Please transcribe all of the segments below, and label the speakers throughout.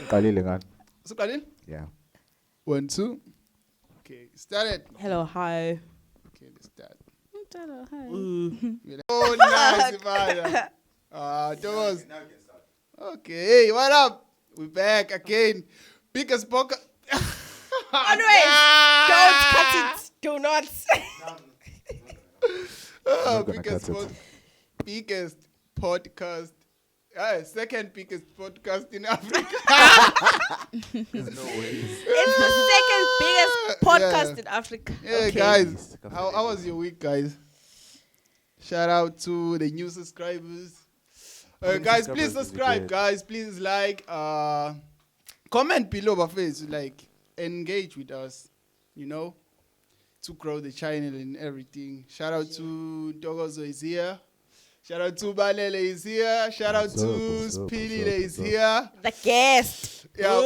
Speaker 1: Suqalile?
Speaker 2: Yeah.
Speaker 1: 1, 2. Okay, started.
Speaker 3: Hello, hi.
Speaker 1: Okay, let's start.
Speaker 4: Hello, hi.
Speaker 1: Oh, nice, man. Thomas. Okay, hey, what up? We're back again. Biggest podcast.
Speaker 3: Always, don't cut it. Do not.
Speaker 1: Biggest podcast. Second biggest podcast in Africa.
Speaker 2: There's no way.
Speaker 3: It's the second biggest podcast in Africa.
Speaker 1: Yeah,
Speaker 3: Okay.
Speaker 1: guys. How was your week, guys? Shout out to the new subscribers. Guys, please subscribe. Guys, please like. Comment below our face. Like, engage with us. You know, to grow the channel and everything. Shout out to Dogozo is here. Shout out to Balele is here. Shout out to Sphilile is here.
Speaker 3: The guest.
Speaker 1: Yeah.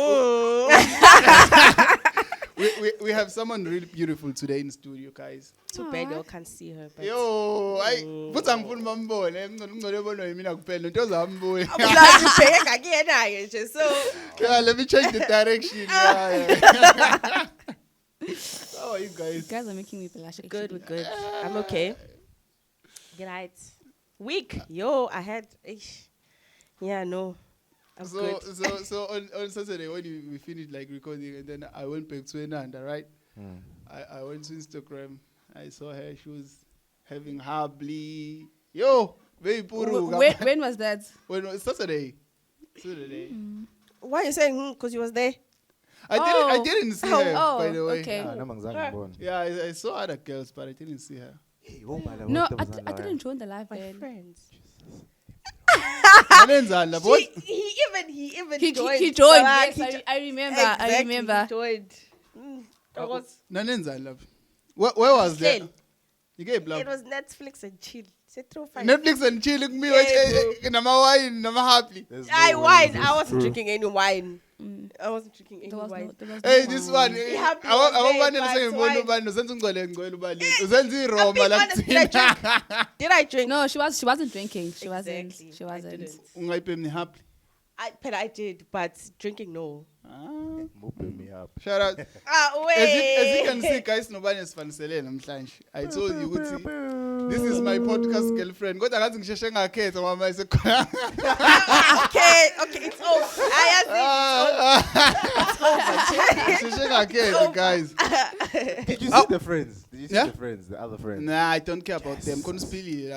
Speaker 1: We have someone really beautiful today in the studio, guys.
Speaker 3: Too bad you can't see her. But
Speaker 1: Yo, put some phone mambo. Let me change the direction. How are you guys?
Speaker 4: You guys are making me blush.
Speaker 3: Good, we're good. I'm okay. Good night. Week. Yo, I had. Yeah, no. I'm good.
Speaker 1: So on Saturday when we finished like recording, and then I went back to Enanda, right? I went to Instagram. I saw her. She was having hardly. Yo, very puru.
Speaker 4: When was that?
Speaker 1: When was Saturday? Saturday.
Speaker 3: Why are you saying? Because you was there.
Speaker 1: I didn't see her, by the way.
Speaker 4: Okay.
Speaker 1: Yeah, I saw other girls, but I didn't see her.
Speaker 4: No, I didn't join the live.
Speaker 3: My friends.
Speaker 4: He
Speaker 3: joined.
Speaker 4: joined. Yes, I remember.
Speaker 3: Exactly,
Speaker 4: I remember.
Speaker 3: He joined.
Speaker 1: Where was that? You gave love.
Speaker 3: It was Netflix and chill.
Speaker 1: Netflix and chill. Look me, wine, happy.
Speaker 3: I wasn't drinking any wine. I wasn't drinking any wine.
Speaker 1: Hey, this one.
Speaker 3: Did I drink?
Speaker 4: No, she wasn't drinking. She wasn't.
Speaker 3: I did, but drinking no.
Speaker 1: Shout out.
Speaker 3: Wait.
Speaker 1: As you can see, guys, nobody is fancelé namhlanje. I told you, this is my podcast girlfriend. Kodwa ngathi ngisheshe ngakhetha mama esekhona.
Speaker 3: Okay, it's over.
Speaker 1: It's over. Guys.
Speaker 2: Did you see the friends? Did you see the friends, the other friends?
Speaker 1: Nah, I don't care about them. Must be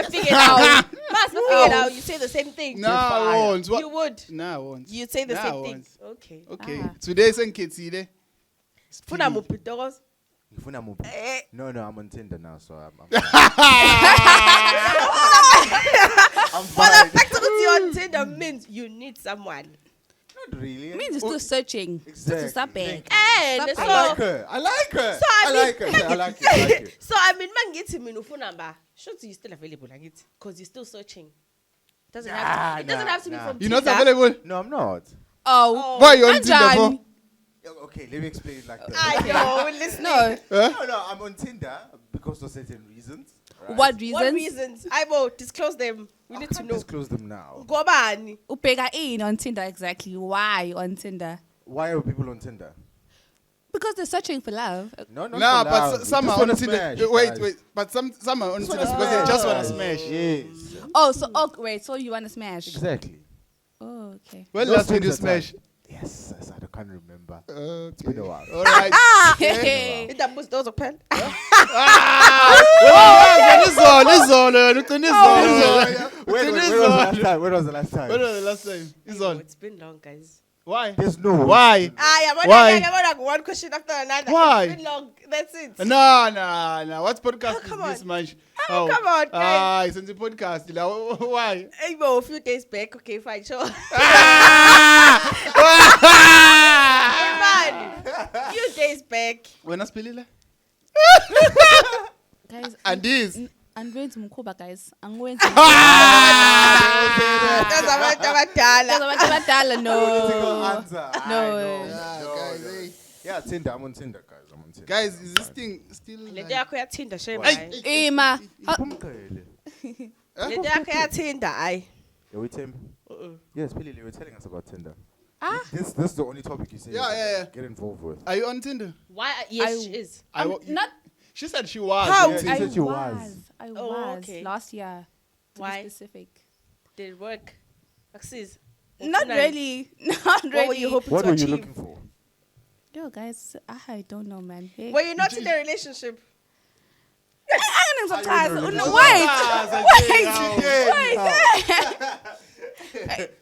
Speaker 1: figured out.
Speaker 3: You say the same thing.
Speaker 1: No, I won't.
Speaker 3: You would.
Speaker 1: No, I won't.
Speaker 3: You say the same thing. Okay.
Speaker 1: Today's in Kitsile.
Speaker 3: Funa mupitogos.
Speaker 2: No, I'm on Tinder now, so I'm
Speaker 3: For the fact that you're on Tinder means you need someone.
Speaker 2: Not really.
Speaker 4: It means you're still searching.
Speaker 2: Exactly.
Speaker 4: Stop it.
Speaker 3: And
Speaker 2: I like her. I like her.
Speaker 3: So I
Speaker 2: like it.
Speaker 3: So I mean, man, get him in phone number. Sure, you're still available, like it, because you're still searching. It doesn't have to be from
Speaker 1: You're
Speaker 3: Tinder.
Speaker 1: not available?
Speaker 2: No, I'm not.
Speaker 4: Oh.
Speaker 1: Why are you on Tinder for?
Speaker 2: Okay, let me explain it like that.
Speaker 3: I know. Listen.
Speaker 4: No.
Speaker 2: No, I'm on Tinder because of certain reasons. Right?
Speaker 4: What reasons?
Speaker 3: What reasons? I will disclose them. We need to know.
Speaker 2: Disclose them now.
Speaker 3: Go on.
Speaker 4: Upega in on Tinder exactly. Why on Tinder?
Speaker 2: Why are people on Tinder?
Speaker 4: Because they're searching for love.
Speaker 2: No,
Speaker 1: but some are on Tinder. Wait. But some are on Tinder because they just want to smash.
Speaker 2: Yes.
Speaker 4: Wait. So you want to smash?
Speaker 2: Exactly.
Speaker 4: Oh, okay.
Speaker 1: When last did you smash?
Speaker 2: Yes, I can't remember.
Speaker 1: It's
Speaker 2: been a while.
Speaker 1: All right.
Speaker 3: Is that boost those open?
Speaker 1: When was the last time? It's on.
Speaker 3: It's been long, guys.
Speaker 1: Why?
Speaker 2: There's no.
Speaker 1: Why?
Speaker 3: Why? One question after another.
Speaker 1: Why?
Speaker 3: It's been long. That's it.
Speaker 1: No. What podcast
Speaker 3: come
Speaker 1: is this
Speaker 3: on.
Speaker 1: much?
Speaker 3: Come on, guys.
Speaker 1: It's in the podcast. Why?
Speaker 3: Hey, a few days back. Okay, fine. Sure. Few days back.
Speaker 1: When I Sphilile?
Speaker 4: Guys.
Speaker 1: And this.
Speaker 4: I'm going to Mkuba, guys. I'm going
Speaker 3: to.
Speaker 4: No.
Speaker 2: Yeah, Tinder. I'm on Tinder, guys.
Speaker 1: Guys, is this thing still?
Speaker 3: Lento yakho ya Tinder shame
Speaker 4: Ima.
Speaker 3: Lento yakho ya Tinder ay.
Speaker 2: With him. Yes, Billy, you were telling us about Tinder.
Speaker 4: Ah.
Speaker 2: This is the only topic you say.
Speaker 1: Yeah.
Speaker 2: Get involved with.
Speaker 1: Are you on Tinder?
Speaker 3: Why? Yes, she is.
Speaker 4: Not.
Speaker 1: She said she was.
Speaker 3: How?
Speaker 2: Yeah, she
Speaker 4: I
Speaker 2: said she
Speaker 4: was.
Speaker 2: was.
Speaker 4: I
Speaker 3: Oh,
Speaker 4: was
Speaker 3: okay.
Speaker 4: last year. To
Speaker 3: Why?
Speaker 4: be specific.
Speaker 3: Did it work? Axis.
Speaker 4: Not really. Not really.
Speaker 3: What were you hoping
Speaker 2: What
Speaker 3: to
Speaker 2: were
Speaker 3: achieve?
Speaker 2: you looking for?
Speaker 4: Yo, guys, I don't know, man. Hey.
Speaker 3: Were you not in a relationship?
Speaker 4: I'm surprised.
Speaker 2: Are you in a
Speaker 4: No, wait.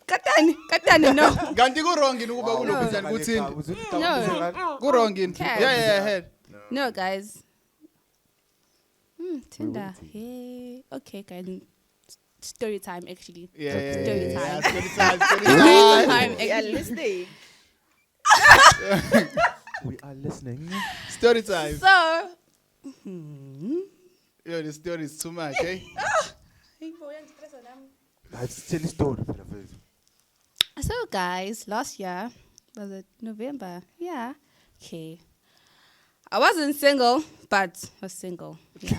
Speaker 4: Katani, no.
Speaker 1: Ganti go wrong in Uber Tinder.
Speaker 4: No.
Speaker 1: Go wrong in.
Speaker 4: Okay.
Speaker 1: Yeah, ahead.
Speaker 4: No, guys. Tinder. Hey. Okay, guys. Story time, actually.
Speaker 1: Yeah.
Speaker 4: Story time.
Speaker 1: Story time.
Speaker 4: Story time,
Speaker 3: Yeah,
Speaker 4: actually.
Speaker 3: listening.
Speaker 2: We are listening.
Speaker 1: Story time.
Speaker 4: So.
Speaker 1: Yo, the story is too much, eh?
Speaker 2: Tell the story.
Speaker 4: So, guys, last year, was it November? Yeah. Okay. I wasn't single, but was single. Yeah.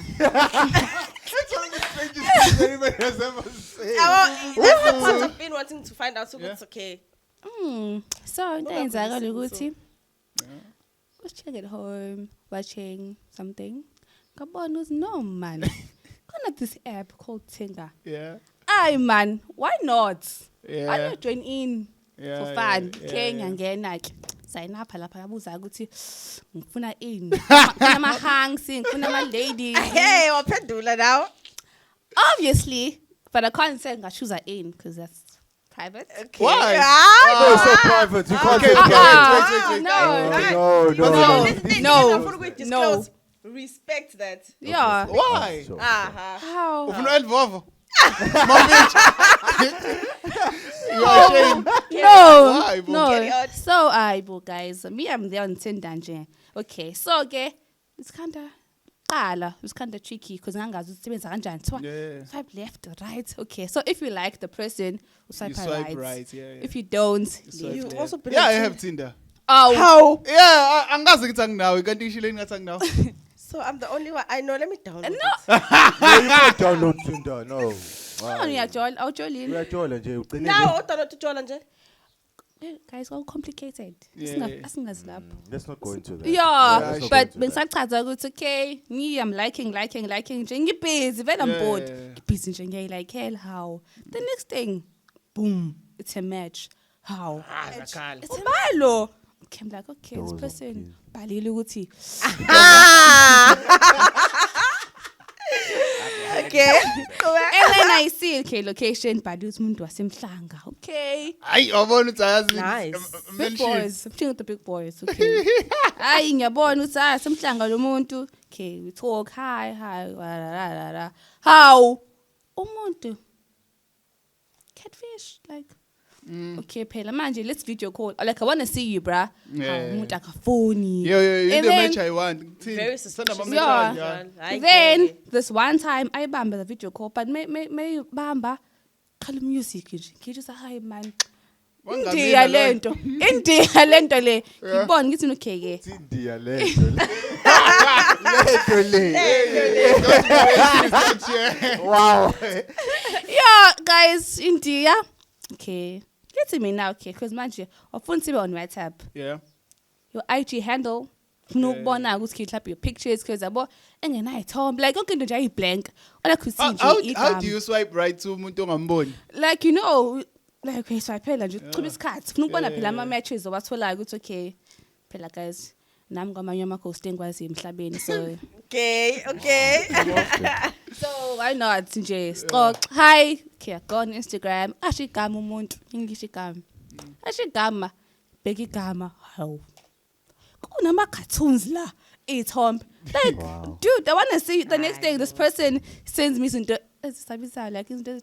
Speaker 2: Anybody has ever said.
Speaker 3: That's the part I've been wanting to find out, so it's okay.
Speaker 4: So, then
Speaker 3: happened
Speaker 4: I got
Speaker 3: to
Speaker 4: a
Speaker 3: single?
Speaker 4: good was chilling at home, watching something. Gabon was no, man. Gone at this app called Tinder.
Speaker 1: Yeah.
Speaker 4: Aye, man. Why not?
Speaker 1: Yeah.
Speaker 4: Why not join in
Speaker 1: Yeah,
Speaker 4: for fun?
Speaker 1: yeah,
Speaker 4: Okay,
Speaker 1: yeah.
Speaker 4: ngiyangena ke. Sign up lapha yabuza ukuthi ngifuna ini. Ngifuna ama hangs, ngifuna ama ladies.
Speaker 3: Hey, waphendula now.
Speaker 4: Obviously, but I can't say I choose a in because that's private.
Speaker 3: Okay.
Speaker 1: Why?
Speaker 2: No, it's so private. You can't say
Speaker 1: Wait.
Speaker 2: No.
Speaker 4: No.
Speaker 3: Respect that.
Speaker 4: Yeah.
Speaker 1: Why?
Speaker 4: How?
Speaker 1: Ufuna elvovo. You are ashamed.
Speaker 4: No.
Speaker 1: Why, bro?
Speaker 4: No.
Speaker 3: Carry on.
Speaker 4: So, guys, me, I'm there on Tinder nje. Okay, so, it's kind of tricky because
Speaker 1: Yeah.
Speaker 4: swipe left or right. Okay, so if you like the person,
Speaker 1: You
Speaker 4: swipe
Speaker 1: swipe
Speaker 4: right.
Speaker 1: right, yeah.
Speaker 4: If you don't,
Speaker 1: swipe
Speaker 3: You
Speaker 1: left.
Speaker 3: also been
Speaker 1: Yeah, I
Speaker 3: on
Speaker 1: have Tinder.
Speaker 4: oh,
Speaker 3: How?
Speaker 1: Yeah, angazi ngithi anginawe kanti ngishilo ngathi now.
Speaker 3: So I'm the only one. I know. Let me download.
Speaker 4: no.
Speaker 2: No, you can't download Tinder. No.
Speaker 4: I'll join
Speaker 2: We
Speaker 4: in.
Speaker 2: are Joel and Jay.
Speaker 3: Now, what to join nje?
Speaker 4: Guys, all complicated.
Speaker 1: Yeah.
Speaker 2: Let's not go into that.
Speaker 4: Yeah,
Speaker 2: let's not
Speaker 4: but
Speaker 2: go into that.
Speaker 4: bengisachaza ukuthi okay, me I'm liking nje ngibusy vele I'm bored.
Speaker 1: Yeah.
Speaker 4: Ngibusy nje ngiyayi like hell how. The next thing, boom, it's a match. How? It's a malo. Okay, I'm like okay, this
Speaker 2: Those are
Speaker 4: person balile ukuthi
Speaker 3: Okay.
Speaker 4: and then I see okay location Badu umuntu wasemhlanga. Okay.
Speaker 1: Hayi yabona ukuthi ayazi.
Speaker 3: Nice.
Speaker 4: Big boys, I'm chilling with the big boys, okay. Hayi ngiyabona ukuthi semhlanga lo muntu. Okay, we talk hi la. How? Umuntu catfish like okay phela manje let's video call. Like I want to see you, bruh.
Speaker 1: Yeah.
Speaker 4: Umuntu akafoni.
Speaker 1: Yo, you
Speaker 4: And
Speaker 1: the
Speaker 4: then-
Speaker 1: match I want.
Speaker 3: Very
Speaker 1: Send them a
Speaker 3: suspicious.
Speaker 1: message,
Speaker 4: Yeah.
Speaker 3: I
Speaker 4: Then
Speaker 3: get it.
Speaker 4: this one time I bamba the video call, but may bamba call music nje. Ngithi hi man. Indiya lento. Indiya lento le. Ngibona ngithi okay ke.
Speaker 2: India, lento. Wow.
Speaker 4: Yeah, guys, India. Okay. Get to me now, okay? Because manje, often see on WhatsApp.
Speaker 1: Yeah.
Speaker 4: Your IG handle. No bona ukuthi clap your pictures because abo engenayo Tom like okay nje ayi blank. Ola kuthi nje
Speaker 1: How do you swipe right to umuntu ongamboni?
Speaker 4: like you know like we swipe phela nje uqhuba isikhathi ufuna ukubona phela ama matches owatholayo ukuthi okay phela guys nami kwamanye ama ghost engikwazi emhlabeni so
Speaker 3: Okay.
Speaker 4: so why not nje sixox hi okay go on Instagram ashigama umuntu ngisho igama ashigama bheka igama hawu kunama cartoons la ithombe like
Speaker 2: Wow.
Speaker 4: dude I want to see the next day this person sends me izinto ezisabisa like izinto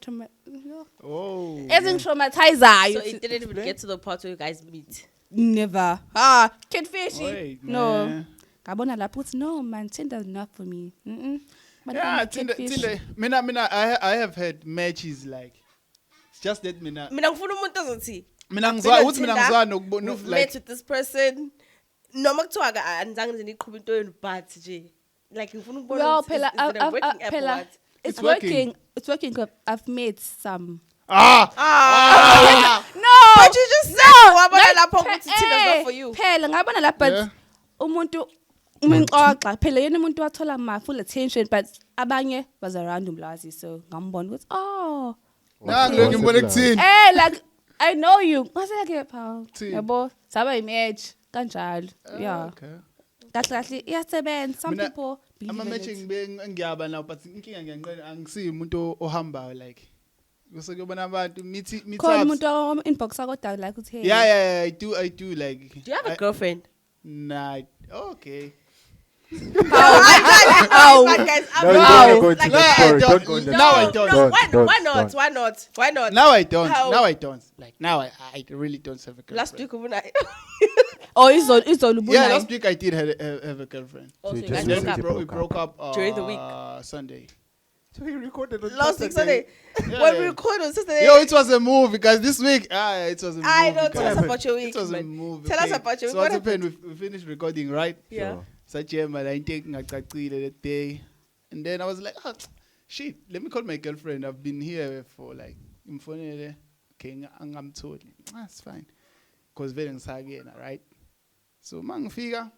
Speaker 1: Oh.
Speaker 4: traumatizer
Speaker 3: So it didn't even get to the part where you guys meet.
Speaker 4: never catfish
Speaker 1: Wait,
Speaker 4: no
Speaker 1: man.
Speaker 4: ngabona lapho uthi no man Tinder is not for me But
Speaker 1: Yeah,
Speaker 4: I'm catfish.
Speaker 1: Tinder. Mina, I have had matches like. It's just that mina
Speaker 3: Ngifuna umuntu ozothi.
Speaker 1: ngizwa ukuthi mina ngizwa nokubona
Speaker 3: We've
Speaker 1: like
Speaker 3: met with this person. Noma kuthiwa anizange nje niqhubha into yenu but nje like ngifuna ukubona
Speaker 4: well
Speaker 3: ukuthi is
Speaker 4: phela
Speaker 3: it a working app or
Speaker 4: phela
Speaker 3: what?
Speaker 4: it's
Speaker 1: It's working.
Speaker 4: working 'cause I've made some
Speaker 1: ah
Speaker 3: lapho ukuthi Tinder's not for you.
Speaker 4: Phela ngabona la but umuntu umxoxa phela yena umuntu wathola my full attention but abanye was around umlazi so ngambona ukuthi
Speaker 1: Nah, look ngimbona kuthini.
Speaker 4: like I know you. Ngase pha. Yabo, saba image kanjalo. Yeah.
Speaker 1: Okay.
Speaker 4: Kahle iyasebenza. Some people believe
Speaker 1: I'm
Speaker 4: in
Speaker 1: matching
Speaker 4: it.
Speaker 1: ngiyaba now but inkinga ngiyanqena angisi umuntu ohambayo like. Bese kuyobona abantu meet
Speaker 4: Khona
Speaker 1: ups.
Speaker 4: umuntu inbox akoda like uthi
Speaker 1: Yeah, I do like.
Speaker 3: Do you have a girlfriend?
Speaker 1: Nah. Okay.
Speaker 3: Guys,
Speaker 2: Don't go into
Speaker 1: Now I don't.
Speaker 3: Why not?
Speaker 1: Now I don't.
Speaker 3: How?
Speaker 1: Now I don't. Like now I really don't have a girlfriend.
Speaker 3: Last week when I
Speaker 4: izolubuna.
Speaker 1: Yeah, last week I did have a girlfriend.
Speaker 3: also
Speaker 2: So
Speaker 3: you guys
Speaker 2: just
Speaker 3: broke
Speaker 1: Then
Speaker 3: up
Speaker 1: we broke up
Speaker 3: During the week.
Speaker 1: Sunday.
Speaker 2: So he recorded on
Speaker 3: last week
Speaker 2: Saturday.
Speaker 3: Sunday.
Speaker 1: Yeah,
Speaker 3: When
Speaker 1: yeah.
Speaker 3: we recorded on Saturday.
Speaker 1: Yo, it was a movie because this week, it was a movie.
Speaker 3: I know. Tell us
Speaker 1: guys.
Speaker 3: about your week.
Speaker 1: It was a
Speaker 3: man.
Speaker 1: movie.
Speaker 3: Tell us
Speaker 1: okay.
Speaker 3: about your week.
Speaker 1: So
Speaker 3: What
Speaker 1: what happened? We finished recording, right?
Speaker 3: Yeah.
Speaker 2: Sure.
Speaker 1: Such a man, I think that day, and then I was like, shit, let me call my girlfriend. I've been here for like, okay, I'm told. That's fine, cause very again, right? So mang figure,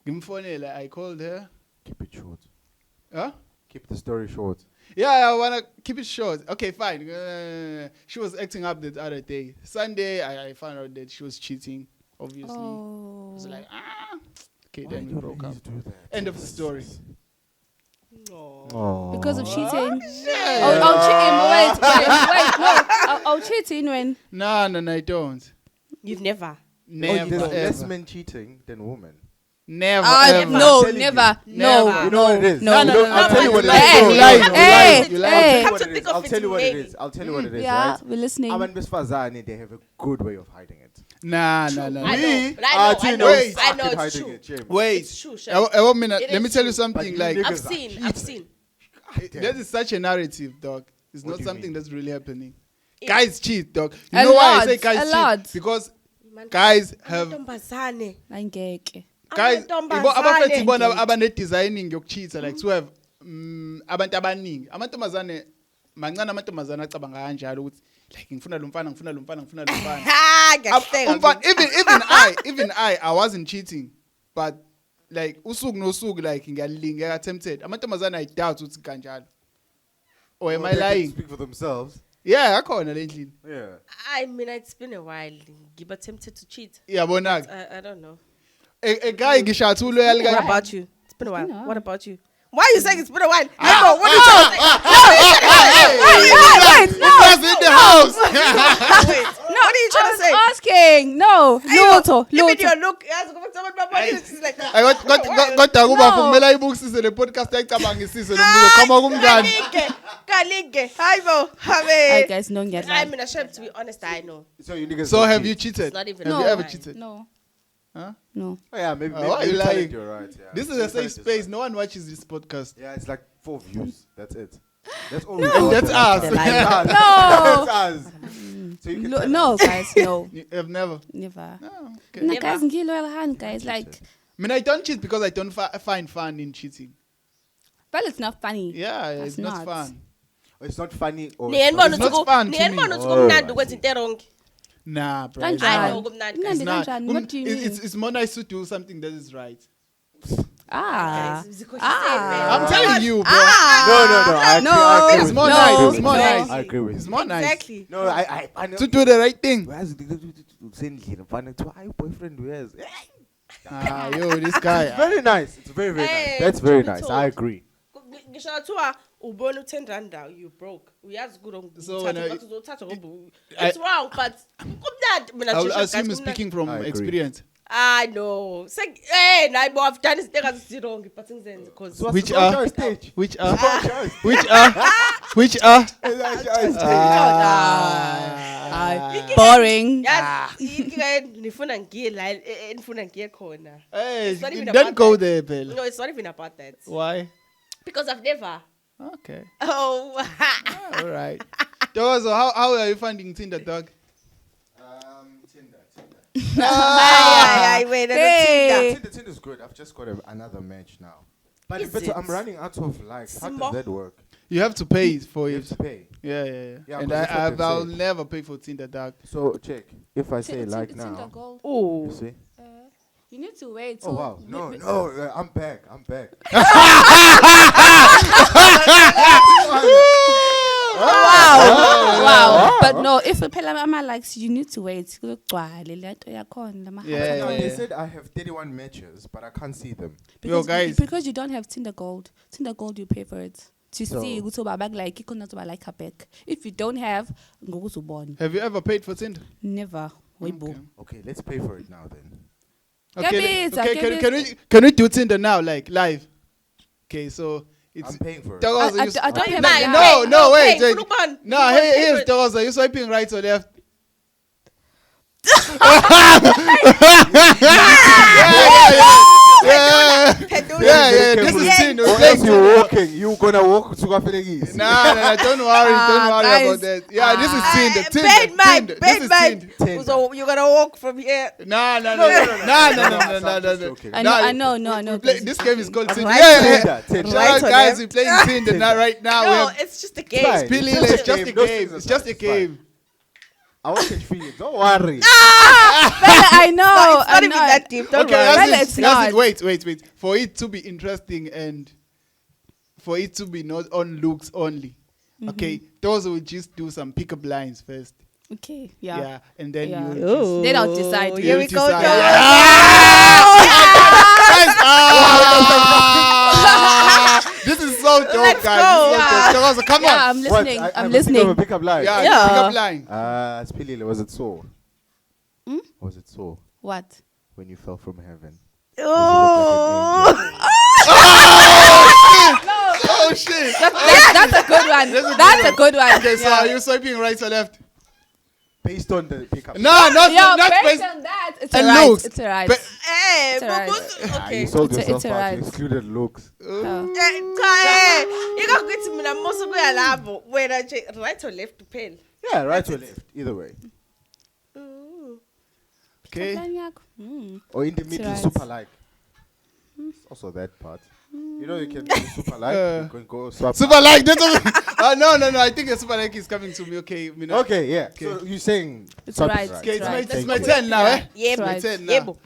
Speaker 1: I called her.
Speaker 2: Keep it short.
Speaker 1: Huh?
Speaker 2: Keep the story short.
Speaker 1: Yeah, I wanna keep it short. Okay, fine. She was acting up the other day. Sunday, I found out that she was cheating. Obviously, I was like, okay, then we broke up. End of the story.
Speaker 4: Because of cheating.
Speaker 1: Yeah.
Speaker 4: Wait, no. Cheating when
Speaker 1: No, I don't.
Speaker 3: You've never.
Speaker 1: Never,
Speaker 2: There's less
Speaker 1: ever.
Speaker 2: men cheating than women.
Speaker 1: Never, ever.
Speaker 4: no,
Speaker 2: I'm telling you.
Speaker 4: never. No,
Speaker 2: You know what it is?
Speaker 4: no.
Speaker 2: I'll tell you what it
Speaker 4: Hey,
Speaker 2: is.
Speaker 1: You
Speaker 4: hey,
Speaker 1: lied.
Speaker 4: hey.
Speaker 2: I'll tell you what it is. I'll tell you what it is,
Speaker 4: Yeah,
Speaker 2: right?
Speaker 4: we're listening.
Speaker 2: Aman besifazane, they have a good way of hiding it.
Speaker 1: Nah.
Speaker 3: I know.
Speaker 2: We
Speaker 3: But I
Speaker 2: are
Speaker 3: know.
Speaker 2: Tinos
Speaker 3: I know
Speaker 2: fucking
Speaker 3: it's
Speaker 2: hiding
Speaker 3: true.
Speaker 2: it, Jim.
Speaker 1: Wait.
Speaker 3: It's true, Shem.
Speaker 1: One minute.
Speaker 3: It
Speaker 1: Let
Speaker 3: is
Speaker 1: me tell you
Speaker 3: true.
Speaker 1: something.
Speaker 2: But
Speaker 1: Like,
Speaker 2: you
Speaker 3: I've
Speaker 2: niggas
Speaker 3: seen.
Speaker 1: that is such a narrative, dog. It's
Speaker 2: What
Speaker 1: not
Speaker 2: do you
Speaker 1: something
Speaker 2: mean?
Speaker 1: that's really happening.
Speaker 3: It-
Speaker 1: Guys cheat, dog. You
Speaker 4: A
Speaker 1: know why I
Speaker 4: lot,
Speaker 1: say guys
Speaker 4: a
Speaker 1: cheat?
Speaker 4: lot.
Speaker 1: Because guys have
Speaker 3: Amantombazane.
Speaker 4: Angeke.
Speaker 1: guys
Speaker 3: Amantombazane.
Speaker 1: abafethi bona abane designing yokucheat like to have abantu abaningi amantombazane mancane amantombazane acabanga kanjalo ukuthi like ngifuna lo mfana
Speaker 3: Ha, ngiyahleka.
Speaker 1: even I wasn't cheating but like usuku nosuku like ngiyalingeka tempted amantombazane I doubt ukuthi kanjalo or am I
Speaker 2: They can
Speaker 1: lying?
Speaker 2: Speak for themselves.
Speaker 1: Yeah, akhona le ndlini.
Speaker 2: Yeah.
Speaker 3: I mean, it's been a while. Giba tempted to cheat.
Speaker 1: Iyabona.
Speaker 3: I don't know.
Speaker 1: A guy ngishathu loyal
Speaker 3: What
Speaker 1: guy.
Speaker 3: about you? It's been a while.
Speaker 4: been a while.
Speaker 3: What about you? Why are you saying it's been a while? No, what are you trying to
Speaker 4: Wait, no.
Speaker 1: Who's in the house?
Speaker 3: say? Wait, what are you trying to say?
Speaker 4: Asking. No. Lutho.
Speaker 3: Even your look, yes, it's like
Speaker 1: Kodwa kuba kumele ayibukisise le podcast ayicabangisise lo mbuzo qhamuka kumngani.
Speaker 3: Kalinge. Hayibo.
Speaker 4: Hi
Speaker 3: Habe.
Speaker 4: guys, no
Speaker 3: I
Speaker 4: ngiyadlala.
Speaker 3: mean, Ashem, to be honest, I know.
Speaker 2: So you niggas.
Speaker 1: So
Speaker 2: don't
Speaker 1: have
Speaker 2: cheat.
Speaker 1: you cheated?
Speaker 3: It's not even
Speaker 1: Have
Speaker 3: a
Speaker 1: you ever
Speaker 3: lie.
Speaker 1: cheated?
Speaker 4: No.
Speaker 1: Huh?
Speaker 4: No.
Speaker 2: Oh yeah, maybe.
Speaker 1: Why are you
Speaker 2: maybe
Speaker 1: lying?
Speaker 2: Talent, you're right. Yeah.
Speaker 1: This is a
Speaker 2: Maybe
Speaker 1: safe
Speaker 2: Talent is
Speaker 1: space.
Speaker 2: right.
Speaker 1: No one watches this podcast.
Speaker 2: Yeah, it's like 4 views. That's it. That's all.
Speaker 1: And that's us.
Speaker 2: That's us. So you can tell
Speaker 4: No,
Speaker 2: us.
Speaker 4: guys, no.
Speaker 1: You have never.
Speaker 4: Never.
Speaker 1: Oh, okay.
Speaker 4: No, guys, ngilo hand, guys. Like,
Speaker 1: I mean, I don't cheat because I don't find fun in cheating.
Speaker 4: but it's not funny.
Speaker 1: Yeah,
Speaker 4: That's
Speaker 1: it's not
Speaker 4: not.
Speaker 1: fun.
Speaker 2: It's not funny. Or
Speaker 1: It's not fun to me.
Speaker 3: Niyenibona ukuthi kumnandi ukwenza into wrong.
Speaker 1: Nah, bro.
Speaker 4: Kanjani?
Speaker 1: It's
Speaker 3: I
Speaker 1: not.
Speaker 3: know kumnandi.
Speaker 4: Kumnandi.
Speaker 1: It's not.
Speaker 4: Kanjani? What do you mean?
Speaker 1: It's more nice to do something that is right.
Speaker 4: Ah.
Speaker 1: I'm telling you, bro.
Speaker 2: No. I agree,
Speaker 4: No.
Speaker 2: I agree
Speaker 1: It's
Speaker 2: with
Speaker 1: more
Speaker 2: you.
Speaker 1: nice.
Speaker 2: I
Speaker 1: It's more
Speaker 2: agree with
Speaker 1: nice.
Speaker 2: you. I agree with
Speaker 1: It's
Speaker 2: you.
Speaker 1: more nice
Speaker 3: Exactly.
Speaker 2: No, I know.
Speaker 1: to do the right thing.
Speaker 2: Usendlini mfana to my boyfriend wears.
Speaker 1: Yo, this guy.
Speaker 2: Very nice. It's very nice.
Speaker 3: Hey,
Speaker 2: That's very
Speaker 3: truth be
Speaker 2: nice.
Speaker 3: told.
Speaker 2: I agree.
Speaker 3: Ngisho kuthiwa ubona u10 you broke. Uyazi
Speaker 1: So when I-
Speaker 3: it's wrong but kumnandi mina
Speaker 1: I will
Speaker 3: ngisho
Speaker 1: assume
Speaker 3: guys,
Speaker 1: you're speaking from
Speaker 2: I agree.
Speaker 1: experience.
Speaker 3: I know. Nayibo I've done izinto engazizirong but ngizenze because
Speaker 2: So
Speaker 1: Which
Speaker 2: what's
Speaker 1: are-
Speaker 2: your stage?
Speaker 1: Which are
Speaker 2: Which
Speaker 1: which are
Speaker 4: Boring.
Speaker 3: yazi inkinga nifuna ngiye la nifuna ngiye khona.
Speaker 1: Hey,
Speaker 3: It's not even
Speaker 1: don't
Speaker 3: about
Speaker 1: go
Speaker 3: that.
Speaker 1: there, Bell.
Speaker 3: No, it's not even about that.
Speaker 1: Why?
Speaker 3: Because I've never.
Speaker 1: Okay.
Speaker 3: Oh.
Speaker 1: All right. So how are you finding Tinder, dog?
Speaker 2: Tinder.
Speaker 3: Ay, wait,
Speaker 4: Hey.
Speaker 2: Tinder's good. I've just got another match now. But
Speaker 3: Is
Speaker 2: but
Speaker 3: it?
Speaker 2: I'm running out of likes. How
Speaker 3: Simbo?
Speaker 2: does that work?
Speaker 1: You have to pay for
Speaker 2: You
Speaker 1: it.
Speaker 2: have to pay.
Speaker 1: Yeah.
Speaker 2: Yeah,
Speaker 1: And
Speaker 2: 'cause that's what they've
Speaker 1: I'll
Speaker 2: said.
Speaker 1: never pay for Tinder, dog.
Speaker 2: So check. If I say like
Speaker 4: Tinder
Speaker 2: now,
Speaker 4: Gold.
Speaker 3: Oh.
Speaker 2: you see?
Speaker 4: You need to wait.
Speaker 2: Oh
Speaker 4: till
Speaker 2: wow.
Speaker 4: li-
Speaker 2: No, I'm back.
Speaker 4: Wow. But no, if phela ama likes, you need to wait. Kugcwale le nto yakhona lama
Speaker 1: Yeah,
Speaker 4: hearts
Speaker 2: No,
Speaker 4: akhona.
Speaker 2: they said I have 31 matches, but I can't see them.
Speaker 4: Because,
Speaker 1: guys.
Speaker 4: because you don't have Tinder Gold. Tinder Gold, you pay for it. To
Speaker 2: So-
Speaker 4: see ukuthi ubaba like ikhona ukuthi like her back. If you don't have, ngokuzubona.
Speaker 1: Have you ever paid for Tinder?
Speaker 4: Never. Webo.
Speaker 1: Okay.
Speaker 2: Okay, let's pay for it now then.
Speaker 1: Okay,
Speaker 4: Gebisa,
Speaker 1: okay,
Speaker 4: gebisa.
Speaker 1: can we do Tinder now, like live? Okay, so it's
Speaker 2: I'm paying for it.
Speaker 1: Togoza,
Speaker 4: I
Speaker 1: you
Speaker 4: don't have
Speaker 1: no,
Speaker 4: a
Speaker 1: no, no, wait,
Speaker 3: Hey,
Speaker 1: wait.
Speaker 3: Fulukon,
Speaker 1: No,
Speaker 3: Fulukon,
Speaker 1: here's
Speaker 3: favorite.
Speaker 1: Togoza. You swiping right or left? Yeah. This is Tinder.
Speaker 2: Or else you're walking. You're gonna walk to Kafelegis.
Speaker 1: No, don't worry about
Speaker 4: guys.
Speaker 1: that. Yeah, this is Tinder.
Speaker 3: Bad
Speaker 1: Tinder.
Speaker 3: mind,
Speaker 1: This
Speaker 3: bad
Speaker 1: is
Speaker 3: mind.
Speaker 1: Tinder.
Speaker 3: So you're gonna walk from here.
Speaker 1: No.
Speaker 4: I know.
Speaker 1: This game is called Tinder.
Speaker 3: Right.
Speaker 1: Yeah.
Speaker 2: Tinder.
Speaker 1: Shout out,
Speaker 3: Right on
Speaker 1: guys.
Speaker 3: them.
Speaker 1: We're playing Tinder now, right now.
Speaker 3: No,
Speaker 1: We have
Speaker 3: it's just a game.
Speaker 2: Fine.
Speaker 1: Sphilile. It's just a
Speaker 2: Those
Speaker 1: game.
Speaker 2: things
Speaker 1: It's
Speaker 2: are
Speaker 1: just a
Speaker 2: fine. It's fine.
Speaker 1: game.
Speaker 2: I won't catch feelings. Don't worry.
Speaker 4: I know.
Speaker 3: It's not even that deep. Don't
Speaker 1: Okay,
Speaker 3: worry.
Speaker 4: Well,
Speaker 1: that's
Speaker 4: it's
Speaker 1: it.
Speaker 4: not.
Speaker 1: Wait. For it to be interesting and for it to be not on looks only. Okay, those will just do some pickup lines first.
Speaker 4: Okay.
Speaker 1: Yeah,
Speaker 4: Yeah.
Speaker 1: and then
Speaker 4: Yeah.
Speaker 1: you.
Speaker 3: Oh,
Speaker 4: Then I'll decide.
Speaker 3: Here we
Speaker 1: You
Speaker 3: go.
Speaker 1: decide.
Speaker 3: Guys.
Speaker 1: This is so dope,
Speaker 3: Let's
Speaker 1: guys.
Speaker 3: go.
Speaker 1: This is so dope. Togoza, come
Speaker 4: Yeah,
Speaker 1: on.
Speaker 4: I'm listening.
Speaker 2: What?
Speaker 4: I'm
Speaker 2: I
Speaker 4: listening.
Speaker 2: think of a pickup line.
Speaker 1: Yeah,
Speaker 3: Yeah.
Speaker 1: pickup line.
Speaker 2: Sphilile, was it so?
Speaker 4: Hmm?
Speaker 2: Was it so
Speaker 4: What?
Speaker 2: when you fell from heaven?
Speaker 3: Oh.
Speaker 1: Oh shit.
Speaker 4: That's a good one. That's a good one.
Speaker 1: Okay, so are you swiping right or left?
Speaker 2: Based on the pickup.
Speaker 1: No, not
Speaker 4: Based
Speaker 1: based.
Speaker 4: on that, it's
Speaker 1: And
Speaker 4: alright.
Speaker 1: looks.
Speaker 4: It's alright.
Speaker 1: But-
Speaker 3: Hey,
Speaker 4: It's alright.
Speaker 3: okay.
Speaker 2: You sold
Speaker 4: It's a-
Speaker 2: yourself
Speaker 4: it's
Speaker 2: out.
Speaker 4: alright.
Speaker 2: You excluded looks.
Speaker 4: Oh.
Speaker 3: Ikakuthi mina musu kuya lapho wena nje right or left kuphela.
Speaker 2: Yeah, right or left. Either way.
Speaker 1: Okay.
Speaker 2: Or in the middle,
Speaker 4: right.
Speaker 2: super like. It's also that part. You know, you can do super like. You can go swap.
Speaker 1: Super like that. No. I think the super like is coming to me. Okay, you know.
Speaker 2: Okay, yeah.
Speaker 1: Okay.
Speaker 2: So you're saying
Speaker 4: It's
Speaker 2: swap
Speaker 4: right.
Speaker 2: is
Speaker 1: Okay, it's
Speaker 4: Right.
Speaker 1: my, it's
Speaker 2: Thank
Speaker 1: my
Speaker 2: you.
Speaker 1: turn now, eh?
Speaker 3: Yebo.
Speaker 1: My turn now.
Speaker 3: Yebo.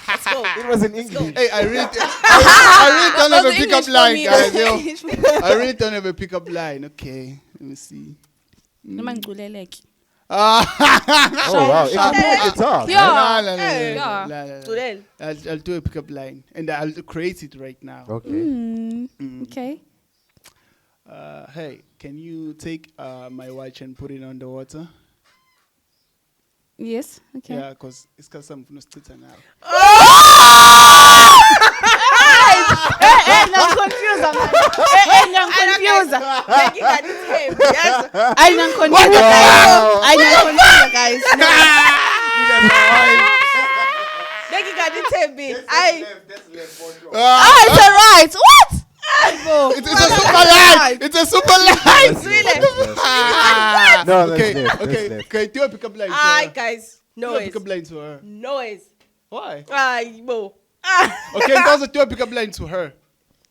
Speaker 3: Let's go.
Speaker 2: It was in English.
Speaker 1: Hey, I really don't have a
Speaker 4: Those
Speaker 1: pickup
Speaker 4: English for
Speaker 1: line,
Speaker 4: me.
Speaker 1: guys. Yo. I really don't have a pickup line. Okay, let me see.
Speaker 4: Noma ngiculeleke.
Speaker 1: Ah,
Speaker 2: Oh wow! If you play guitar,
Speaker 4: Yeah.
Speaker 1: no.
Speaker 4: Yeah.
Speaker 3: Tulele.
Speaker 1: I'll do a pickup line and I'll create it right now.
Speaker 2: okay.
Speaker 4: Okay.
Speaker 1: Hey, can you take my watch and put it on the water?
Speaker 4: Yes. Okay.
Speaker 1: Yeah, because it's got some nostalgia now.
Speaker 4: I'm confused. I'm confused. I'm confused. Guys. It's alright. What?
Speaker 1: It's a super line. It's a super line.
Speaker 2: No,
Speaker 1: Okay,
Speaker 2: that's left.
Speaker 1: okay,
Speaker 2: That's left.
Speaker 1: okay. Do a pickup line.
Speaker 3: Aye,
Speaker 1: To
Speaker 3: guys.
Speaker 1: her. Do a
Speaker 3: Noise.
Speaker 1: pickup line to her.
Speaker 3: Noise.
Speaker 1: Why?
Speaker 3: Aye, bo.
Speaker 1: Okay, those are do a pickup line to her.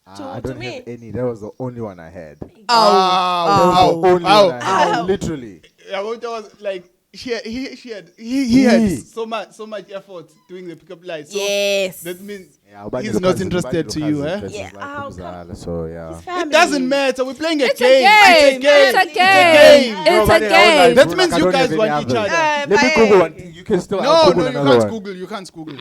Speaker 2: I
Speaker 3: to
Speaker 2: don't
Speaker 3: me.
Speaker 2: have any. That was the only one I had.
Speaker 1: Oh,
Speaker 2: That was the only one I had.
Speaker 3: Ow.
Speaker 2: Literally.
Speaker 1: Yeah, well, that was like he had so much effort doing the pickup line. So
Speaker 3: Yes.
Speaker 1: that means
Speaker 2: Yeah, but
Speaker 1: he's
Speaker 2: the
Speaker 1: not
Speaker 2: cousins,
Speaker 1: interested
Speaker 2: but
Speaker 1: to
Speaker 2: the
Speaker 1: you,
Speaker 2: cousins
Speaker 1: eh?
Speaker 2: versus
Speaker 3: Yeah,
Speaker 2: like
Speaker 3: ow,
Speaker 2: Umzala, so yeah.
Speaker 1: it doesn't matter. We're playing a
Speaker 4: It's a
Speaker 1: game.
Speaker 4: game.
Speaker 1: It's a game.
Speaker 4: It's a game.
Speaker 1: It's a game.
Speaker 4: It's
Speaker 2: No,
Speaker 4: a
Speaker 2: but I was
Speaker 4: game.
Speaker 2: like,
Speaker 1: That
Speaker 2: bro,
Speaker 1: means
Speaker 2: like, I
Speaker 1: you
Speaker 2: don't
Speaker 1: guys
Speaker 2: have
Speaker 1: want
Speaker 2: any
Speaker 1: each
Speaker 2: others.
Speaker 1: other.
Speaker 2: Let me Google one. You can still
Speaker 1: No,
Speaker 2: Google
Speaker 1: you
Speaker 2: another
Speaker 1: can't
Speaker 2: one.
Speaker 1: Google. You can't Google.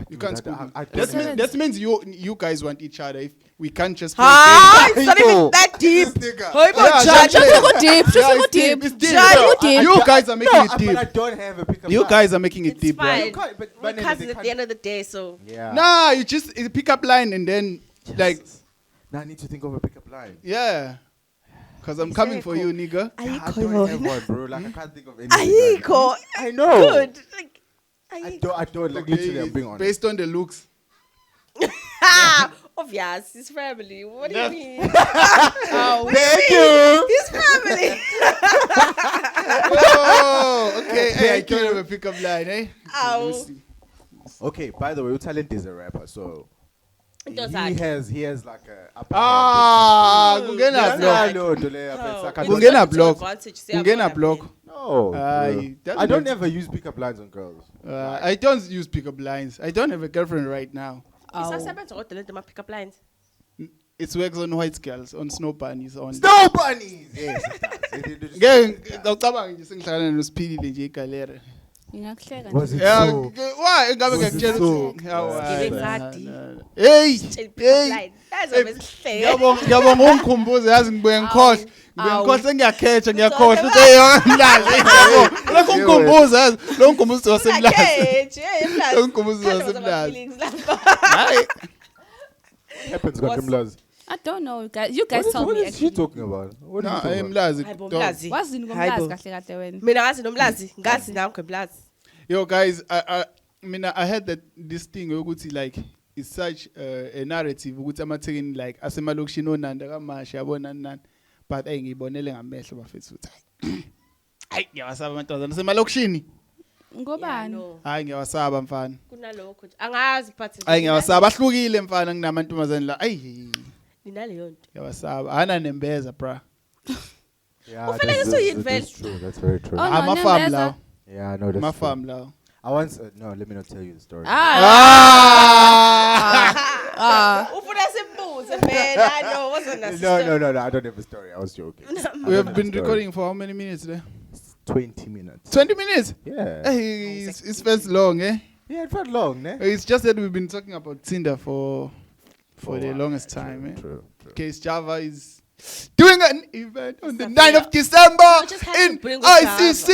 Speaker 1: You can't Google.
Speaker 2: I don't have-
Speaker 1: That means you guys want each other. If we can't just play
Speaker 3: Ah, it's not even
Speaker 2: People.
Speaker 3: that deep.
Speaker 1: games. This nigga.
Speaker 3: Hoy, bo,
Speaker 1: Yeah,
Speaker 3: judge.
Speaker 1: just
Speaker 4: Just go deep. Just
Speaker 1: Yeah,
Speaker 4: go
Speaker 1: it's
Speaker 4: deep.
Speaker 1: It's deep.
Speaker 3: Judge,
Speaker 1: No,
Speaker 3: you deep.
Speaker 1: You guys are making
Speaker 2: No,
Speaker 1: it
Speaker 2: but I
Speaker 1: deep.
Speaker 2: don't have a pickup
Speaker 1: You
Speaker 2: line.
Speaker 1: guys are making it
Speaker 3: It's
Speaker 1: deep, bro.
Speaker 3: fine.
Speaker 2: You can't- but
Speaker 3: We're
Speaker 2: then they
Speaker 3: cousins at
Speaker 2: can't-
Speaker 3: the end of the day, so.
Speaker 2: Yeah.
Speaker 1: Nah, you just it's a pickup line and then like
Speaker 2: Now I need to think of a pickup line.
Speaker 1: yeah. Cause I'm coming for you, nigga.
Speaker 2: I don't have one, bro. Like I can't think of anything.
Speaker 3: Ayiko.
Speaker 2: I know.
Speaker 3: Good. Like,
Speaker 2: I don't. Like literally, I'm being honest.
Speaker 1: Based on the looks.
Speaker 3: Obvious, his family. What do you
Speaker 1: Left.
Speaker 3: mean?
Speaker 2: Thank you.
Speaker 3: His family.
Speaker 1: Oh, okay. Hey, I
Speaker 2: Thank
Speaker 1: can't
Speaker 2: you.
Speaker 1: have a pickup line, eh?
Speaker 3: Ow.
Speaker 1: Let me see.
Speaker 2: Okay. By the way, your talent is a rapper, so he has like a upper
Speaker 1: Kungena
Speaker 2: hand.
Speaker 1: block. Kungena block.
Speaker 2: No,
Speaker 1: Aye,
Speaker 2: bro. I don't ever use pickup lines on girls.
Speaker 1: I don't use pickup lines. I don't have a girlfriend right now.
Speaker 3: Pickup lines.
Speaker 1: It works on white girls, on snow bunnies, on
Speaker 2: Snow bunnies. Yes, it does.
Speaker 1: ngicabanga nje sengihlangana noSphilile nje igalera.
Speaker 4: Ngingakuhleka
Speaker 2: Was it
Speaker 1: Yeah,
Speaker 2: so?
Speaker 1: why ngabe
Speaker 2: Was it
Speaker 1: ngiyakutshela
Speaker 2: so?
Speaker 1: ukuthi hawa.
Speaker 3: Give ngadi.
Speaker 1: Hey,
Speaker 3: Pickup
Speaker 1: hey.
Speaker 3: line. That's always
Speaker 1: Ngiyabonga ungikhumbuze yazi ngibuye ngikhohle. Ngibuye ngikhohle sengiyakhetha ngiyakhohle
Speaker 3: Uzobe-
Speaker 1: ukuthi eyomlazi yabo. Lokho ungikhumbuza yazi. Lo ngikhumbuza wasemlazi. Lo ngikhumbuza wasemlazi. Hayi.
Speaker 2: Happens got them laws.
Speaker 4: I don't know, guys. You guys tell
Speaker 2: What
Speaker 4: me.
Speaker 2: is she
Speaker 4: Actually.
Speaker 2: talking about? What
Speaker 1: No,
Speaker 2: are
Speaker 1: I
Speaker 2: you
Speaker 1: am
Speaker 2: talking
Speaker 1: lazi.
Speaker 3: Hayibo
Speaker 1: dog.
Speaker 3: mlazi.
Speaker 4: Wazini
Speaker 3: Hayibo.
Speaker 4: ngomlazi kahle kahle wena.
Speaker 3: Mina ngazi nomlazi, ngazi nawe mlazi.
Speaker 1: Yo guys, I heard that this thing ukuthi like is such a narrative ukuthi amathekeni like asemalokishini onanda kamasha yabona nani, but ngiyibonele ngamehlo bafethu ukuthi hayi ngiyawasaba amantombazana asemalokishini.
Speaker 4: Ngobani?
Speaker 1: Hayi ngiyawasaba mfana.
Speaker 3: Kunalokho nje. Angazi but
Speaker 1: Hayi ngiyawasaba ahlukile mfana kunamantombazana la. Ayi
Speaker 3: ninaleyo nto.
Speaker 1: ngiyawasaba hana nembeza bra.
Speaker 2: Yeah,
Speaker 3: Ufanele
Speaker 2: that's
Speaker 3: usuyinvest.
Speaker 2: true. That's very true.
Speaker 4: Oh, no,
Speaker 1: Amafam
Speaker 4: nembeza.
Speaker 1: lawo.
Speaker 2: Yeah, I know that's
Speaker 1: Amafam
Speaker 2: true.
Speaker 1: lawo.
Speaker 2: I once no, let me not tell you the story.
Speaker 3: Ufuna simbuze phela. I know what's on that.
Speaker 2: No, I don't have a story. I was joking.
Speaker 1: We have been recording for how many minutes there?
Speaker 2: 20 minutes.
Speaker 1: 20 minutes?
Speaker 2: Yeah.
Speaker 1: Hey, it's felt long, eh?
Speaker 2: Yeah, it felt long, ne?
Speaker 1: It's just that we've been talking about Tinder for
Speaker 2: For
Speaker 1: the
Speaker 2: a while,
Speaker 1: longest
Speaker 2: yeah,
Speaker 1: time, eh?
Speaker 2: True.
Speaker 1: Okay, Sjava is doing an event on the
Speaker 3: It's
Speaker 1: 9th
Speaker 3: a-
Speaker 1: of December
Speaker 3: You just had to
Speaker 1: in
Speaker 3: bring
Speaker 1: ICC.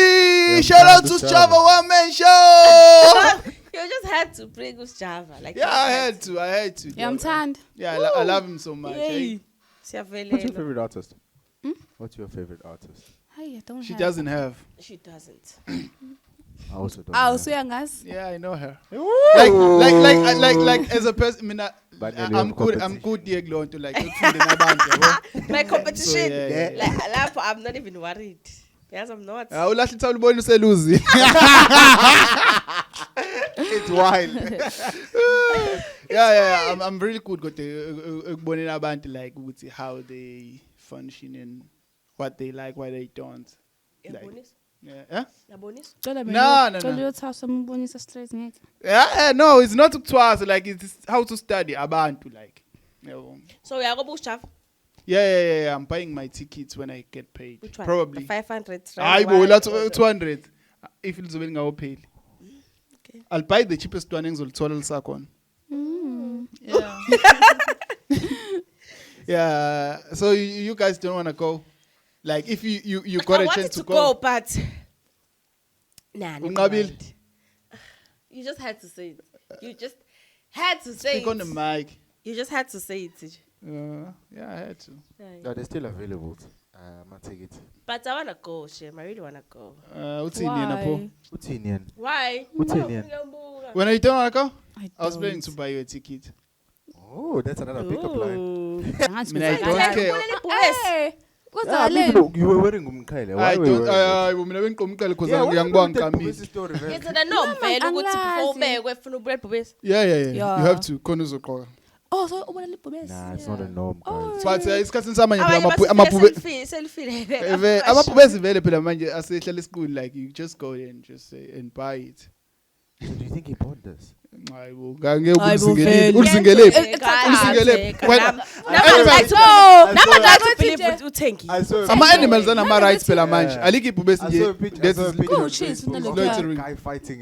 Speaker 2: Yeah,
Speaker 1: Shout out to
Speaker 2: Sjava.
Speaker 1: Sjava One Man Show.
Speaker 3: You just had to bring us Java. Like
Speaker 1: Yeah, I had to.
Speaker 4: Yeah, I'm tanned.
Speaker 1: Yeah, I love him so much. Eh?
Speaker 2: What's your
Speaker 3: Siyavelela.
Speaker 2: favorite artist? What's your favorite artist?
Speaker 4: Hey, I don't
Speaker 1: She
Speaker 4: have.
Speaker 1: doesn't have.
Speaker 3: She doesn't.
Speaker 2: I also don't.
Speaker 4: Oh,
Speaker 2: know.
Speaker 4: so yangas.
Speaker 1: Yeah, I know her.
Speaker 2: Ooh.
Speaker 1: Like as a person,
Speaker 2: But
Speaker 1: I'm good dear Glon to like ukufunda nabantu yabo.
Speaker 3: My competition.
Speaker 1: So, yeah.
Speaker 3: Like lapho, I'm not even worried. Yes, I'm not.
Speaker 1: Awulahle ithawula ubona useluzi.
Speaker 2: It's wild.
Speaker 1: Yeah. I'm really good with ukubonela abantu like ukuthi how they function and what they like, what they don't. Like,
Speaker 3: Yabonisa?
Speaker 1: yeah.
Speaker 3: Yabonisa?
Speaker 1: No.
Speaker 4: Cela uyothatha umbonisa straight ngeke.
Speaker 1: Yeah, no, it's not ukutwasa, like it's how to study abantu like. Yabo.
Speaker 3: So uyakobuka Java?
Speaker 1: Yeah. I'm buying my tickets when I get paid.
Speaker 3: Which one?
Speaker 1: Probably.
Speaker 3: The 500.
Speaker 1: Hayi bo,
Speaker 3: round
Speaker 1: that's
Speaker 3: one or the-
Speaker 1: 200. If lizobe lingawopheli.
Speaker 3: Okay.
Speaker 1: I'll buy the cheapest one engizolithola lisakhona. Yeah. Yeah. So you guys don't want to go? Like if you got
Speaker 3: I
Speaker 1: a
Speaker 3: wanted
Speaker 1: chance
Speaker 3: to
Speaker 1: to
Speaker 3: go, but nah, never
Speaker 1: Unqabile?
Speaker 3: mind. You just had to say it. You just had to say
Speaker 1: Speak on the
Speaker 3: it.
Speaker 1: mic.
Speaker 3: You just had to say it.
Speaker 1: Yeah, I had to.
Speaker 2: No, they're still available. My ticket.
Speaker 3: But I wanna go, Shem. I really wanna go.
Speaker 1: Uthini yena pho?
Speaker 4: Why?
Speaker 2: What's in here?
Speaker 3: Why?
Speaker 2: What's in here?
Speaker 1: When you don't want to go? I was
Speaker 4: don't.
Speaker 1: planning to buy you a ticket.
Speaker 2: Oh, that's another pickup line.
Speaker 3: Ooh.
Speaker 4: Angathi
Speaker 1: Mina, I
Speaker 4: ngizakala.
Speaker 1: don't care.
Speaker 4: Hey, what's
Speaker 2: Yeah,
Speaker 4: that?
Speaker 2: look, you were wearing umkhele. Why
Speaker 1: I
Speaker 2: were you
Speaker 1: don't.
Speaker 2: wearing it?
Speaker 1: Mina bengiqomqele because
Speaker 2: Yeah, what
Speaker 1: ngiyangibonga
Speaker 2: about that
Speaker 1: ngiqamile.
Speaker 2: Bubisi story, man?
Speaker 3: Is it a no vele ukuthi before
Speaker 4: angilazi.
Speaker 3: ubekwe funa ubuyele bubesi?
Speaker 1: Yeah.
Speaker 4: Yeah.
Speaker 1: You have to. Khona uzoqoka.
Speaker 4: Oh, so ubona libhubesi.
Speaker 2: Nah, it's not a norm, guys.
Speaker 1: But isikhathini samanje phela
Speaker 3: Abanye
Speaker 1: amabhube
Speaker 3: selfie.
Speaker 1: amabhubesi vele phela manje asehlala esikhulu like you just go there and just say and buy it.
Speaker 2: So do you think he bought this?
Speaker 1: Hayi bo, ngeke
Speaker 4: Hayi bo,
Speaker 1: ulizingelile.
Speaker 4: vele.
Speaker 1: Ulizingelile.
Speaker 2: I saw a
Speaker 1: Ama
Speaker 2: picture-
Speaker 1: animals anama rights phela manje.
Speaker 2: Yeah.
Speaker 1: Alikho ibhubesi
Speaker 2: I saw a
Speaker 1: nje.
Speaker 2: picture.
Speaker 1: That
Speaker 2: I saw a
Speaker 1: is
Speaker 2: picture
Speaker 4: Oh,
Speaker 2: of
Speaker 4: jeez,
Speaker 2: this
Speaker 4: unalook,
Speaker 1: yeah.
Speaker 2: guy fighting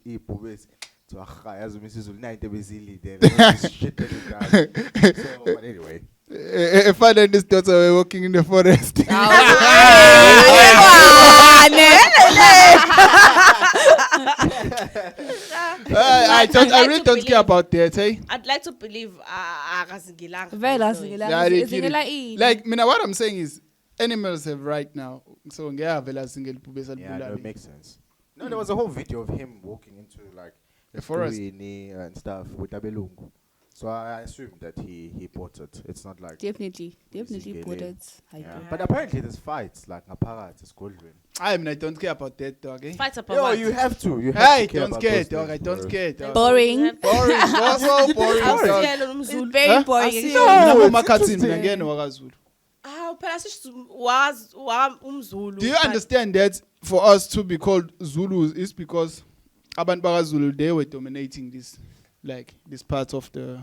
Speaker 2: ibhubesi. So yazi umisizulu nayinto ebezilide. Shit that he does. So but anyway.
Speaker 1: a father and his daughter were walking in the forest. I really don't care about that, eh?
Speaker 3: I'd like to believe akazingilanga.
Speaker 4: Vele
Speaker 1: Yeah, they
Speaker 4: azingela
Speaker 1: kidding.
Speaker 4: ini.
Speaker 1: Like, mina, what I'm saying is, animals have right now. So, yeah, vela single pubesa
Speaker 2: Yeah, no, it
Speaker 1: bulali.
Speaker 2: makes sense. No, there was a whole video of him walking into like
Speaker 1: The forest.
Speaker 2: and stuff with Abelungu. So I assume that he bought it. It's not like
Speaker 4: Definitely
Speaker 2: Zingele.
Speaker 4: bought it. I
Speaker 2: yeah.
Speaker 4: do.
Speaker 2: But apparently there's fights like ngaphakathi esigodlweni.
Speaker 1: I don't care about that, dog. Eh?
Speaker 3: Fights about
Speaker 2: Yo,
Speaker 3: what?
Speaker 2: you have to. You have
Speaker 1: Hey,
Speaker 2: to care
Speaker 1: don't
Speaker 2: about
Speaker 1: care,
Speaker 2: those
Speaker 1: dog. I
Speaker 2: things,
Speaker 1: don't
Speaker 2: bro.
Speaker 1: care, dog.
Speaker 4: Boring.
Speaker 1: Boring. So boring, dog.
Speaker 4: It's very
Speaker 1: Huh?
Speaker 4: boring.
Speaker 1: No,
Speaker 2: it's
Speaker 1: Makatsin,
Speaker 2: interesting.
Speaker 1: again, Wakazulu.
Speaker 3: Aw, phela was umzulu.
Speaker 1: Do you
Speaker 3: but-
Speaker 1: understand that for us to be called Zulus is because abantu bakaZulu, they were dominating this part of the.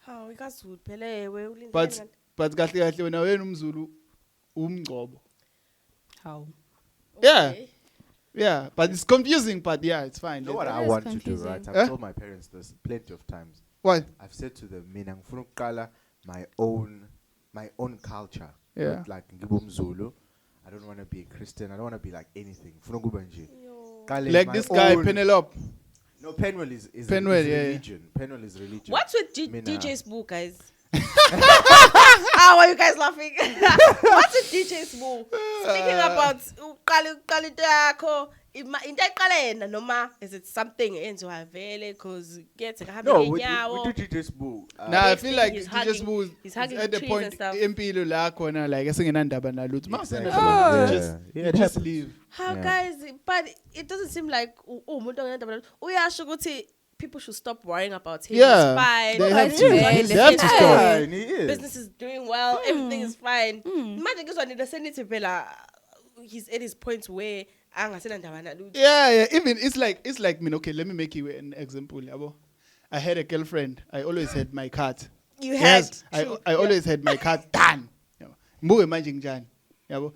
Speaker 3: Hawu, ikaZulu phela ewe ulindele
Speaker 1: But
Speaker 3: ngani?
Speaker 1: kahle kahle wena wena umZulu umngcobo.
Speaker 4: How?
Speaker 1: Yeah.
Speaker 3: Okay.
Speaker 1: Yeah, but it's confusing, but yeah, it's fine.
Speaker 2: You know what I
Speaker 4: That is
Speaker 2: want to do,
Speaker 4: confusing.
Speaker 2: right? I've
Speaker 1: Huh?
Speaker 2: told my parents this plenty of times.
Speaker 1: What?
Speaker 2: I've said to them, mina ngifuna ukuqala my own culture.
Speaker 1: Yeah.
Speaker 2: Not like ngibumzulu. I don't want to be a Christian. I don't want to be like anything. Ngifuna ukuba nje. Qale
Speaker 1: Like
Speaker 2: my
Speaker 1: this guy,
Speaker 2: own-
Speaker 1: Penelope.
Speaker 2: No, Penwell is
Speaker 1: Penwell,
Speaker 2: is
Speaker 1: yeah, yeah.
Speaker 2: religion. Penwell is religion.
Speaker 3: What's with
Speaker 2: Mina-
Speaker 3: DJ Smooth, guys? How are you guys laughing? What's with DJ Smooth? Speaking about uqala into yakho, into eqala yena noma is it something enziwa vele cause kuyenzeka hambe
Speaker 2: No, we
Speaker 3: ngenyawo?
Speaker 2: do just boo.
Speaker 1: Nah, I
Speaker 3: next
Speaker 1: feel
Speaker 3: thing
Speaker 1: like
Speaker 3: he's
Speaker 1: he just
Speaker 3: hugging-
Speaker 1: moves
Speaker 3: he's hugging
Speaker 1: at the
Speaker 3: trees
Speaker 1: point
Speaker 3: and stuff.
Speaker 1: impilo la khona like esingenandaba nalutho.
Speaker 2: Exactly.
Speaker 1: Mawusenandaba nalutho,
Speaker 2: Yeah. Yeah, it
Speaker 1: just
Speaker 2: happens.
Speaker 1: leave.
Speaker 3: How
Speaker 2: Yeah.
Speaker 3: guys, but it doesn't seem like umuntu ongendaba uyasho ukuthi people should stop worrying about him.
Speaker 1: Yeah,
Speaker 3: It's fine.
Speaker 1: they have
Speaker 3: He's
Speaker 1: to.
Speaker 3: doing
Speaker 1: They have to
Speaker 3: his
Speaker 1: stop.
Speaker 3: thing.
Speaker 2: Fine, he is.
Speaker 3: Business is doing well. Everything is fine. Imagine ngizwa sensitive phela he's at his point where angasenandaba nalutho.
Speaker 1: Yeah. Even it's like me. Okay, let me make you an example. Yabo. I had a girlfriend. I always had my card.
Speaker 3: You had.
Speaker 1: Yes,
Speaker 3: True.
Speaker 1: I always had my card done. Mbuwe manje njani. Yabo.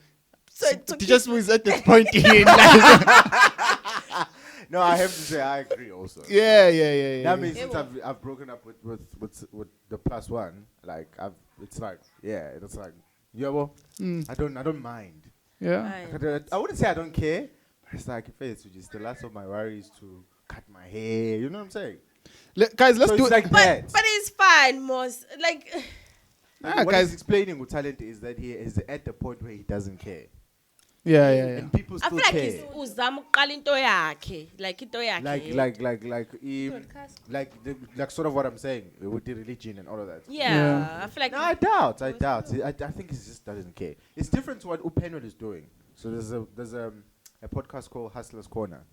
Speaker 3: So it took
Speaker 1: Just was at this point in life.
Speaker 2: No, I have to say I agree also.
Speaker 1: Yeah.
Speaker 2: That means since I've broken up with the plus one, like it's like I don't mind.
Speaker 1: Yeah.
Speaker 3: fine.
Speaker 2: I wouldn't say I don't care. But it's like it's the last of my worries to cut my hair. You know what I'm saying?
Speaker 1: Guys, let's
Speaker 2: So
Speaker 1: do
Speaker 2: it's
Speaker 1: it.
Speaker 2: like that.
Speaker 3: But it's fine, most like
Speaker 2: What
Speaker 1: guys.
Speaker 2: he's explaining with talent is that he is at the point where he doesn't care,
Speaker 1: Yeah.
Speaker 2: and people
Speaker 3: I
Speaker 2: still
Speaker 3: feel like
Speaker 2: care.
Speaker 3: he's uzama ukuqala into yakhe, like into yakhe.
Speaker 2: Like sort of what I'm saying with the religion and all of that.
Speaker 3: Yeah, I feel like
Speaker 2: No, I doubt. I think he just doesn't care. It's different to what Upenwell is doing. So there's a podcast called Hustler's Corner,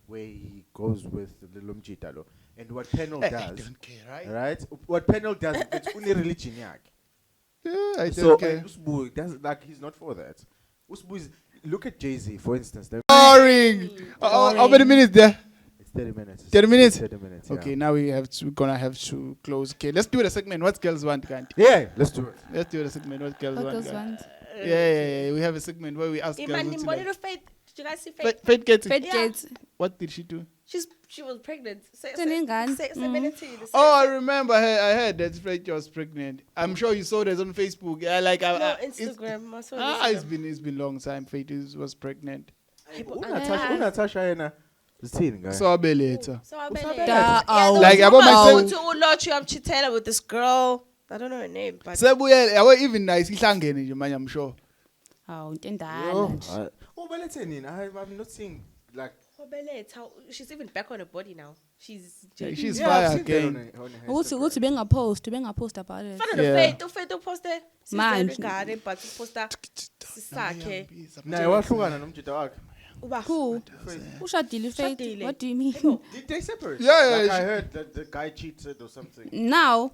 Speaker 2: where he goes with the Lumjitalo, and what Penwell
Speaker 1: I
Speaker 2: does,
Speaker 1: don't care, right?
Speaker 2: right? What Penwell does, it's only religion,
Speaker 1: Yeah, I don't
Speaker 2: So
Speaker 1: care.
Speaker 2: Usbu does like he's not for that. Usbu is look at Jay-Z for instance.
Speaker 1: Boring. How many minutes there?
Speaker 2: It's 30 minutes.
Speaker 1: 30 minutes?
Speaker 2: 30 minutes.
Speaker 1: Okay,
Speaker 2: Yeah.
Speaker 1: now we're gonna have to close. Okay, let's do the segment. What girls want, can't?
Speaker 2: Yeah, let's do it.
Speaker 1: Let's do the segment. What girls
Speaker 4: What
Speaker 1: want?
Speaker 4: those
Speaker 1: can't?
Speaker 4: ones?
Speaker 1: Yeah. We have a segment where we ask girls.
Speaker 3: Imani
Speaker 1: what's
Speaker 3: Mbonero
Speaker 1: like.
Speaker 3: Faith. Did you guys see Faith?
Speaker 1: Faith gets it.
Speaker 4: Fed
Speaker 3: Yeah.
Speaker 4: Gates.
Speaker 1: What did she do?
Speaker 3: She was pregnant.
Speaker 4: Tenengane.
Speaker 3: 17.
Speaker 1: Oh, I remember. I heard that Faith was pregnant. I'm sure you saw that on Facebook. Yeah, like
Speaker 3: No,
Speaker 1: it's-
Speaker 3: Instagram. I saw Instagram.
Speaker 1: it's been long time. Faith was pregnant.
Speaker 2: Natasha yena zithini guys?
Speaker 1: So later.
Speaker 3: So I
Speaker 4: Da- oh.
Speaker 1: Like, about myself-
Speaker 3: to Ulochi, I'm chitela with this girl. I don't know her name, but
Speaker 1: Sebuye, yabo even nice ihlangene nje manje I'm sure.
Speaker 4: Oh,
Speaker 2: Yo,
Speaker 4: intendana.
Speaker 2: but let's say I'm not seeing like
Speaker 3: she's even back on her body now. She's
Speaker 1: Yeah, she's
Speaker 2: I've
Speaker 1: fire
Speaker 2: seen that
Speaker 1: again.
Speaker 2: on her
Speaker 4: Ukuthi
Speaker 2: Instagram.
Speaker 4: bengapost about it.
Speaker 3: fana
Speaker 1: Yeah.
Speaker 3: Faith uposte
Speaker 4: Man.
Speaker 3: ngane but uposta sisakhe
Speaker 2: Naye wahlukana nomjita wakhe.
Speaker 3: uba
Speaker 4: Who? Ushadile Faith.
Speaker 3: Ushadile.
Speaker 4: What do you mean?
Speaker 2: Did they separate?
Speaker 1: Yeah,
Speaker 2: Like
Speaker 1: she-
Speaker 2: I heard that the guy cheated or something.
Speaker 4: Now,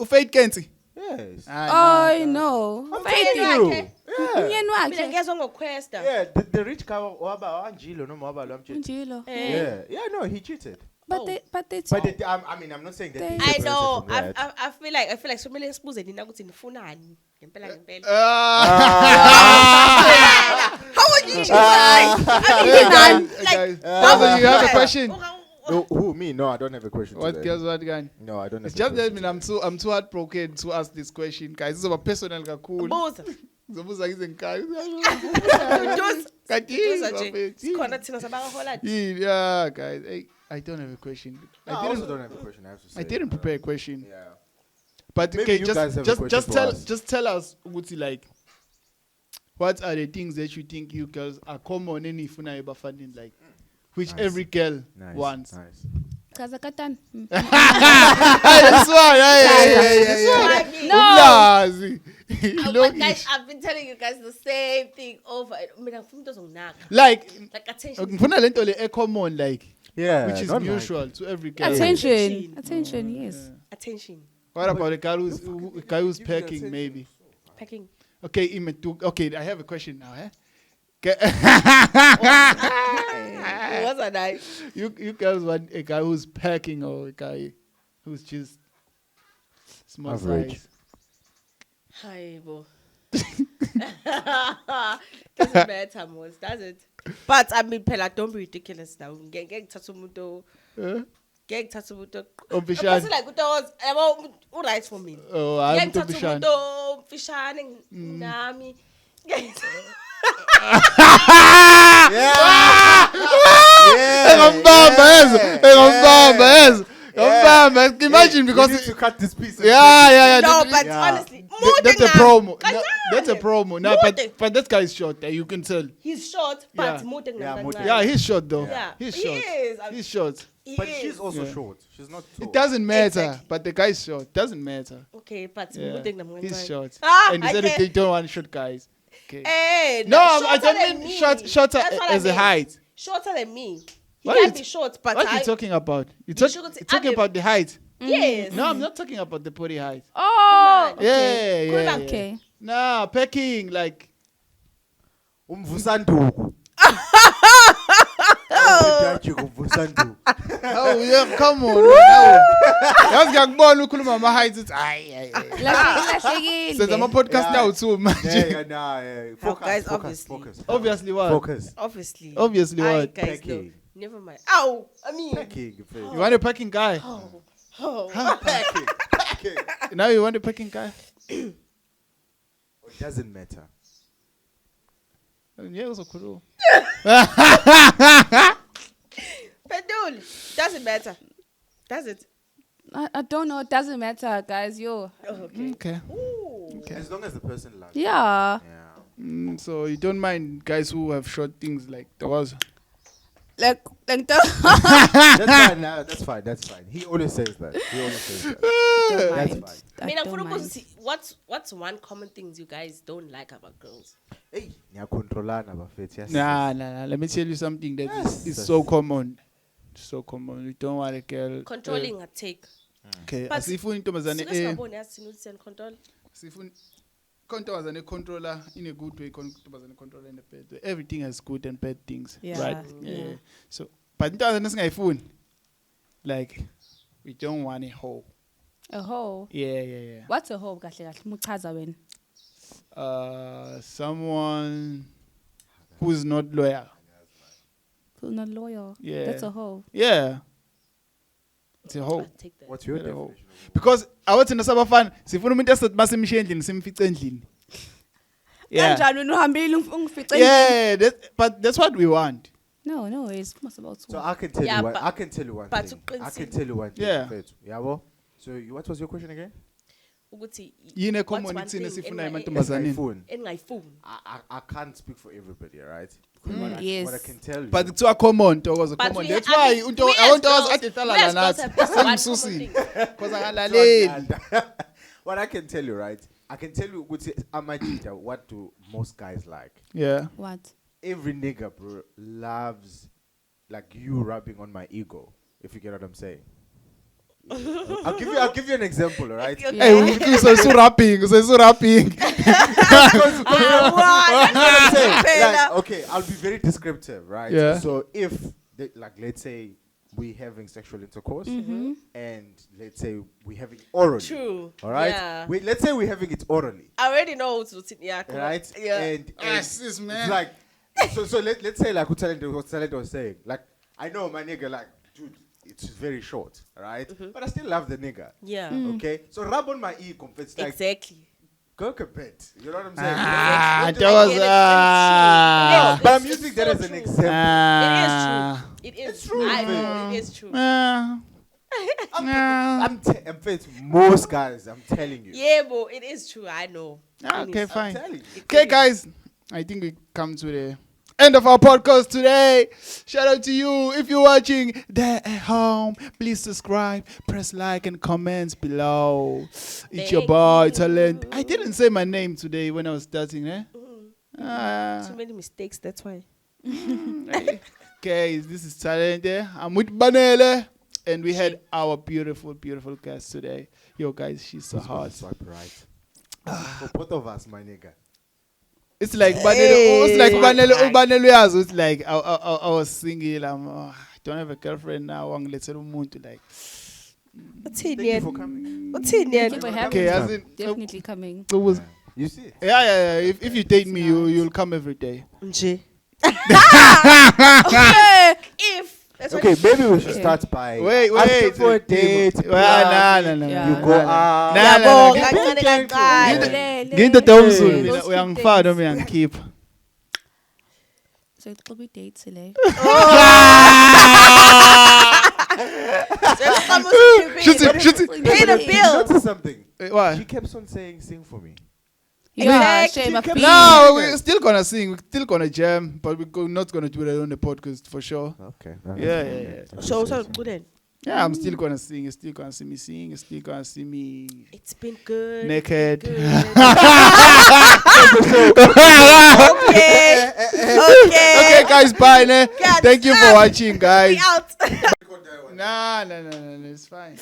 Speaker 1: Faith Kensi.
Speaker 2: Yes.
Speaker 4: I know.
Speaker 2: I'm
Speaker 4: Faith
Speaker 2: telling you.
Speaker 3: wakhe.
Speaker 2: Yeah.
Speaker 4: umyeni
Speaker 3: mina
Speaker 4: wakhe.
Speaker 3: ngiyazwa ngoquesta
Speaker 2: Yeah, the rich guy waba wanjilo noma waba lo mjita.
Speaker 4: Unjilo.
Speaker 2: Yeah, no, he cheated.
Speaker 4: But
Speaker 3: Oh.
Speaker 4: they
Speaker 2: But I'm not saying that.
Speaker 4: They-
Speaker 2: they
Speaker 3: I
Speaker 2: separated
Speaker 3: know.
Speaker 2: from that.
Speaker 3: I feel like somele sibuze nina ukuthi nifunani ngempela ngempela. How would you choose?
Speaker 1: You have a question?
Speaker 2: Who me? No, I don't have a question.
Speaker 1: What
Speaker 2: today.
Speaker 1: girls want gun?
Speaker 2: No, I don't have.
Speaker 1: It's
Speaker 2: a
Speaker 1: just that
Speaker 2: question
Speaker 1: I'm too heartbroken to ask this question, guys. This is about personal kakhulu.
Speaker 3: Buza.
Speaker 1: Ngizobuza ngizenkayo.
Speaker 3: Buza nje. Sikhona thina sabahola.
Speaker 1: Yeah, guys. Hey, I don't have a question.
Speaker 2: No, I also don't have a question. I have to say.
Speaker 1: I didn't prepare a question.
Speaker 2: Yeah.
Speaker 1: But
Speaker 2: Maybe
Speaker 1: okay,
Speaker 2: you guys have a question
Speaker 1: just
Speaker 2: for
Speaker 1: tell
Speaker 2: us.
Speaker 1: just tell us Uguti, like what are the things that you think you girls are common in ifuna ebafandini like which
Speaker 2: Nice.
Speaker 1: every girl
Speaker 2: Nice.
Speaker 1: wants.
Speaker 2: Nice.
Speaker 4: Chaza katani.
Speaker 1: That's why. Yeah.
Speaker 4: No.
Speaker 1: Umlazi.
Speaker 3: But guys, I've been telling you guys the same thing over and over.
Speaker 1: Like
Speaker 3: Attention.
Speaker 1: ngifuna lento le common like
Speaker 2: Yeah,
Speaker 1: which is
Speaker 2: not
Speaker 1: mutual to every guy.
Speaker 4: Attention, yes.
Speaker 3: Attention.
Speaker 1: What about a guy who's packing maybe?
Speaker 3: Packing.
Speaker 1: Okay, okay, I have a question now, eh?
Speaker 3: What's that like?
Speaker 1: You guys want a guy who's packing or a guy who's just small
Speaker 2: Average.
Speaker 1: size?
Speaker 3: Hi, bo. Doesn't matter, most, does it? But I mean, Pella, don't be ridiculous now. Get Tatsumuto. Get Tatsumuto. A person like Utos, who writes for me?
Speaker 1: Oh, I'm
Speaker 3: Get
Speaker 1: to Bishan.
Speaker 3: Tatsumuto, Fishaning, Nami.
Speaker 1: Imagine because
Speaker 2: we need to cut this piece.
Speaker 1: yeah.
Speaker 3: No, but honestly,
Speaker 1: That's a promo. No, that's a promo. No,
Speaker 3: More
Speaker 1: but that guy is short. You can tell.
Speaker 3: he's short, but
Speaker 1: Yeah.
Speaker 3: more than
Speaker 2: Yeah,
Speaker 3: that.
Speaker 2: more than-
Speaker 1: Yeah, he's short though.
Speaker 3: Yeah.
Speaker 1: He's
Speaker 3: He
Speaker 1: short.
Speaker 3: is.
Speaker 1: He's short.
Speaker 2: But
Speaker 3: He
Speaker 2: she's
Speaker 3: is.
Speaker 2: also
Speaker 1: Yeah.
Speaker 2: short. She's not tall.
Speaker 1: It doesn't matter,
Speaker 3: Exactly.
Speaker 1: but the guy's short. Doesn't matter.
Speaker 3: Okay, but
Speaker 1: Yeah.
Speaker 3: more than them.
Speaker 1: He's short. And
Speaker 3: I
Speaker 1: he said
Speaker 3: can't-
Speaker 1: they don't want short guys. Okay.
Speaker 3: Hey,
Speaker 1: No, I
Speaker 3: shorter
Speaker 1: don't
Speaker 3: than
Speaker 1: mean
Speaker 3: me.
Speaker 1: shorter
Speaker 3: That's what I
Speaker 1: as a
Speaker 3: mean.
Speaker 1: height.
Speaker 3: Shorter than me. He
Speaker 1: What
Speaker 3: can
Speaker 1: is-
Speaker 3: be short, but
Speaker 1: What are
Speaker 3: I.
Speaker 1: you talking about? You're
Speaker 3: short-
Speaker 1: talking
Speaker 3: I'm-
Speaker 1: about the height.
Speaker 3: Yes.
Speaker 1: No, I'm not talking about the body height.
Speaker 4: Oh,
Speaker 3: Okay.
Speaker 1: Yeah.
Speaker 4: okay.
Speaker 1: Nah, packing like.
Speaker 2: Umvusanduku.
Speaker 1: Oh yeah, come on. Yazi ngiyakubona ukhuluma ama heights uthi ay.
Speaker 4: Lahlekile.
Speaker 1: Senza ama podcast now too manje.
Speaker 2: Yeah.
Speaker 3: Oh,
Speaker 2: Focus,
Speaker 3: guys,
Speaker 2: focus,
Speaker 3: obviously.
Speaker 2: focus.
Speaker 1: Obviously what?
Speaker 2: Focus.
Speaker 3: Obviously.
Speaker 1: Obviously
Speaker 3: I,
Speaker 1: what?
Speaker 3: guys, no.
Speaker 2: Packing.
Speaker 3: Never mind. Ow! I mean.
Speaker 2: Packing.
Speaker 1: You want a packing guy?
Speaker 3: Oh.
Speaker 2: Packing.
Speaker 1: Now you want a packing guy?
Speaker 2: It doesn't matter.
Speaker 1: Yeah, uzokhuluma.
Speaker 3: Pedul. Doesn't matter. Does it?
Speaker 4: I don't know. It doesn't matter, guys. Yo.
Speaker 3: Oh, okay.
Speaker 1: Okay.
Speaker 3: Ooh.
Speaker 2: As long as the person loves.
Speaker 4: Yeah.
Speaker 2: Yeah.
Speaker 1: So you don't mind guys who have short things like the was.
Speaker 4: Like
Speaker 2: That's fine. That's fine. He always says that.
Speaker 4: don't
Speaker 2: That's
Speaker 4: mind.
Speaker 2: fine.
Speaker 3: I mean, I'm
Speaker 4: don't
Speaker 3: gonna
Speaker 4: mind.
Speaker 3: see what's one common things you guys don't like about girls?
Speaker 2: Hey, niyakontrolana bafethu. Yes.
Speaker 1: Nah. Let me tell you something that is
Speaker 2: Yes.
Speaker 1: so common. So common. We don't want a girl.
Speaker 3: Controlling a take.
Speaker 1: Okay.
Speaker 3: But
Speaker 1: Asifuni intombazane
Speaker 3: Singaboni yasinutsi and control.
Speaker 1: sifuni intombazane controller in a good way, intombazane controller in a bad way. Everything has good and bad things.
Speaker 4: Yeah.
Speaker 1: Right? Yeah. So but intombazane singayifuni. Like we don't want a hoe.
Speaker 4: A hoe.
Speaker 1: Yeah.
Speaker 4: What's a hoe? Kahle kahle. Muchaza wena.
Speaker 1: Someone who's not loyal.
Speaker 4: Who's not loyal.
Speaker 1: Yeah.
Speaker 4: That's a hoe.
Speaker 1: Yeah. It's a hoe.
Speaker 3: I'll take that.
Speaker 2: What's your
Speaker 1: Yeah, hoe.
Speaker 2: definition?
Speaker 1: Because awathina sabafana sifuna umuntu esethi masimshiye endlini simfice endlini. Yeah.
Speaker 4: Kanjani wena uhambile ungifice?
Speaker 1: Yeah, but that's what we want.
Speaker 4: No, it's most about
Speaker 2: So I can tell
Speaker 3: Yeah,
Speaker 2: you one.
Speaker 3: but-
Speaker 2: I can tell you one
Speaker 3: but
Speaker 2: thing.
Speaker 3: uqinisile.
Speaker 2: I can tell you one thing.
Speaker 1: Yeah.
Speaker 2: Mfethu. Yabo. So what was your question again?
Speaker 3: Ukuthi
Speaker 1: Yini
Speaker 3: what's
Speaker 1: common
Speaker 3: one
Speaker 1: ithina
Speaker 3: thing
Speaker 1: sifuna
Speaker 3: enga-
Speaker 1: emantombazaneni.
Speaker 2: Phone.
Speaker 3: engayifuni.
Speaker 2: I can't speak for everybody, right?
Speaker 4: yes.
Speaker 2: What I can tell you.
Speaker 1: But kuthiwa common Thokoza
Speaker 3: But
Speaker 1: common.
Speaker 3: we
Speaker 1: That's
Speaker 3: ha- I
Speaker 1: why
Speaker 3: mean,
Speaker 1: unto
Speaker 3: we as
Speaker 1: abantu
Speaker 3: girls-
Speaker 1: ade hlala
Speaker 3: we as
Speaker 1: la
Speaker 3: girls
Speaker 1: nathi.
Speaker 3: have this one
Speaker 1: Simsusi.
Speaker 3: common thing.
Speaker 1: Because angalaleli.
Speaker 2: What I can tell you, right? I can tell you what do most guys like.
Speaker 1: Yeah.
Speaker 4: What?
Speaker 2: Every nigga, bro, loves like you rubbing on my ego. If you get what I'm saying. I'll give you an example, all right?
Speaker 3: Okay.
Speaker 1: Hey, so rapping.
Speaker 2: That's what I'm saying.
Speaker 3: Phela.
Speaker 2: Like, okay, I'll be very descriptive, right?
Speaker 1: Yeah.
Speaker 2: So if, like, let's say we having sexual intercourse, and let's say we having orally.
Speaker 3: True.
Speaker 2: All right.
Speaker 3: Yeah.
Speaker 2: Let's say we having it orally,
Speaker 3: I already know what's yeah. Come on.
Speaker 2: right?
Speaker 3: Yeah.
Speaker 2: And
Speaker 1: sis,
Speaker 2: it's
Speaker 1: man.
Speaker 2: like, so let's say like what Talent was saying. Like, I know my nigga, like, dude, it's very short, right? But I still love the nigga.
Speaker 3: Yeah.
Speaker 2: Okay, so rub on my ego. It's like
Speaker 3: Exactly.
Speaker 2: go a bit. You know what I'm saying?
Speaker 1: Ah,
Speaker 2: Don't
Speaker 1: that
Speaker 2: do-
Speaker 1: was
Speaker 3: I get it. It's true.
Speaker 2: But I'm
Speaker 3: It's
Speaker 2: using
Speaker 3: so
Speaker 2: that as an
Speaker 3: true.
Speaker 2: example.
Speaker 3: It is true.
Speaker 2: true,
Speaker 3: I
Speaker 2: man.
Speaker 3: know it is true.
Speaker 2: I'm faith. Most guys, I'm telling you.
Speaker 3: Yeah, but it is true. I know.
Speaker 1: Okay,
Speaker 2: I'm
Speaker 1: fine.
Speaker 2: telling you.
Speaker 1: Okay, guys. I think we come to the end of our podcast today. Shout out to you. If you're watching there at home, please subscribe, press like and comments below. It's your
Speaker 3: Thank
Speaker 1: boy,
Speaker 3: you.
Speaker 1: Talent. I didn't say my name today when I was starting, eh?
Speaker 3: Too many mistakes, that's why.
Speaker 1: Okay, this is Talent. I'm with Banele. And we had our beautiful, beautiful guest today. Yo, guys, she's so hot.
Speaker 2: Swipe right. For both of us, my nigga.
Speaker 1: It's like Banele. It's like Banele. It's like I was single. I don't have a girlfriend now. I'm let's like.
Speaker 3: What's in
Speaker 2: Thank you
Speaker 3: here?
Speaker 2: for coming.
Speaker 3: What's in here?
Speaker 4: Thank you for having
Speaker 1: Okay,
Speaker 4: me.
Speaker 1: as in,
Speaker 4: Definitely coming.
Speaker 1: it was.
Speaker 2: You see?
Speaker 1: Yeah. If you date me, you'll come every day.
Speaker 3: Nje. If. That's
Speaker 2: Okay,
Speaker 3: what
Speaker 2: maybe we should start by
Speaker 1: Wait.
Speaker 2: asking for a date.
Speaker 1: No.
Speaker 4: Yeah.
Speaker 2: You go out.
Speaker 1: Nah.
Speaker 3: kancane kancane.
Speaker 1: Nginto umzulu mina
Speaker 4: Those
Speaker 1: uyangifaka
Speaker 4: dates.
Speaker 1: noma uyangikhipha.
Speaker 4: So it's be dates today.
Speaker 1: Shoot it.
Speaker 3: Pay the
Speaker 2: Did you
Speaker 3: bill.
Speaker 2: notice something?
Speaker 1: Why?
Speaker 2: She kept on saying, "Sing for me."
Speaker 4: Yeah,
Speaker 3: Exactly.
Speaker 4: shame of
Speaker 2: No,
Speaker 4: being.
Speaker 1: No, we're still gonna sing. We're still gonna jam, but we're not gonna do that on the podcast for sure.
Speaker 2: Okay.
Speaker 1: Yeah.
Speaker 3: So good.
Speaker 1: Yeah, I'm still gonna sing. You're still gonna see me sing. You're still gonna see me
Speaker 3: It's been good.
Speaker 1: naked.
Speaker 3: Good. Okay.
Speaker 1: Okay, guys, bye. Ne?
Speaker 3: God,
Speaker 1: Thank you for watching, guys.
Speaker 3: We out.
Speaker 1: Nah, it's fine.